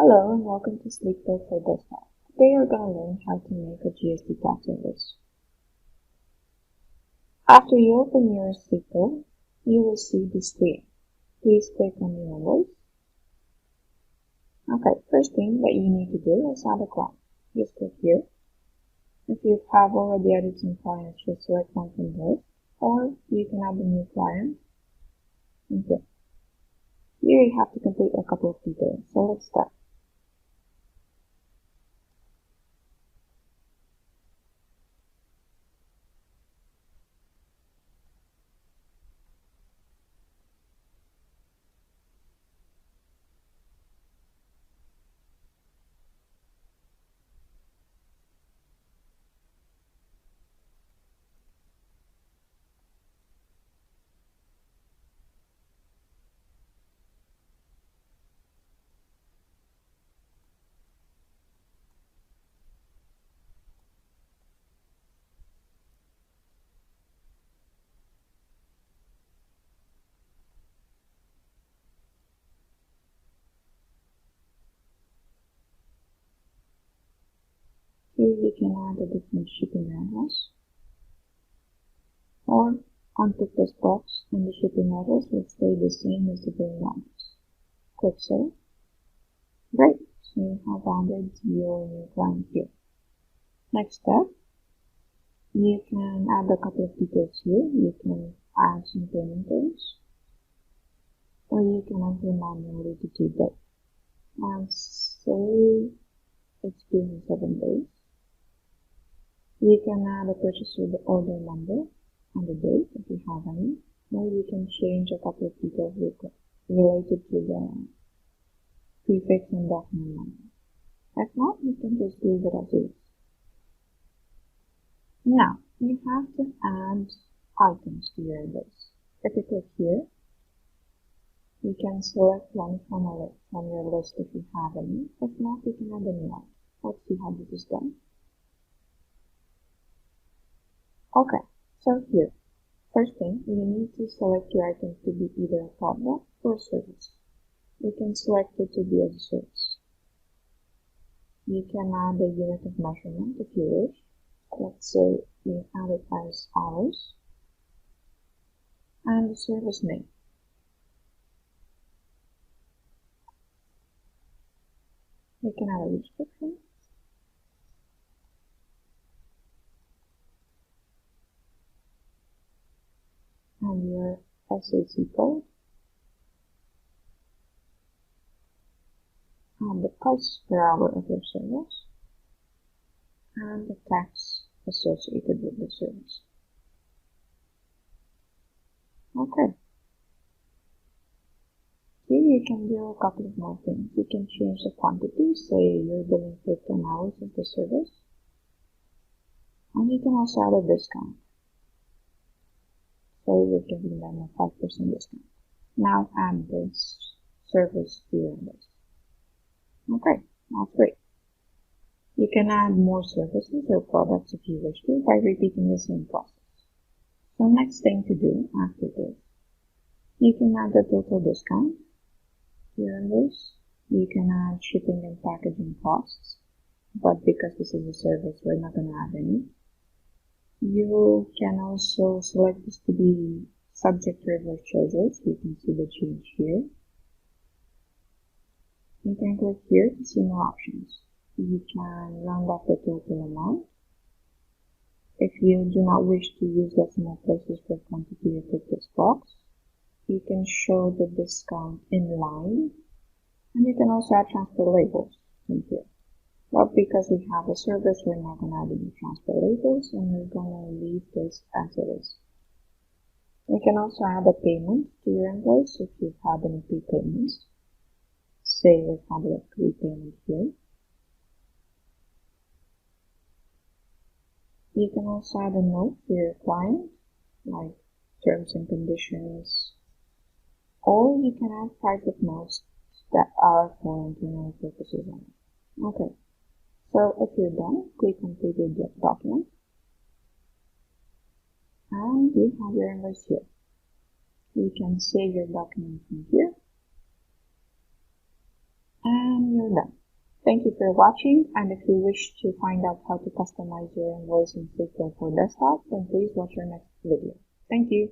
Hello and welcome to Stepwey for Desktop. Today you're going to learn how to make a GST tax invoice. After you open your Stepwey, you will see this screen. Please click on the invoice. Okay, first thing that you need to do is add a client. Just click here. If you have already added some clients, just select one from this, or you can add a new client. Okay. Here you have to complete a couple of details, so let's start. Here you can add a different shipping address, or untick this box and the shipping address will stay the same as the billing address. Click Save. Great, so you have added your new client here. Next step, you can add a couple of details here. You can add some payment terms, or you can enter manually the due date. And say it's due in 7 days. You can add a purchase order number and the date if you have any, or you can change a couple of details related to the prefix and document number. If not, you can just leave it as is. Now, you have to add items to your list. If you click here, you can select one from your list if you have any. If not, you can add a new one. Let's see how this is done. Okay, so here, first thing, you need to select your item to be either a product or a service. You can select it to be as a service. You can add a unit of measurement if you wish. Let's say you add it as hours. And the service name. You can add a description. And your SAC code. And the price per hour of your service. And the tax associated with the service. Okay. Here you can do a couple of more things. You can change the quantity, say you're billing for 10 hours of the service. And you can also add a discount. Say you're giving them a 5% discount. Now add this service to your list. Okay, that's great. You can add more services or products if you wish to by repeating the same process. So next thing to do after this, you can add the total discount to your invoice. You can add shipping and packaging costs, but because this is a service, we're not going to add any. You can also select this to be subject to reverse charges. You can see the change here. You can click here to see more options. You can round up the total amount. If you do not wish to use decimal places for quantity, you click this box. You can show the discount in line, and you can also add transfer labels in here. But because we have a service, we're not going to add any transfer labels, and we're going to leave this as it is. You can also add a payment to your invoice if you've had any prepayments. Say we've had a prepayment here. You can also add a note for your client, like terms and conditions, or you can add private notes that are for internal purposes only. Okay, so if you're done, click on Preview Document, and you have your invoice here. You can save your document from here, and you're done. Thank you for watching, and if you wish to find out how to customize your Invoice in Stepwey for desktop, then please watch our next video. Thank you.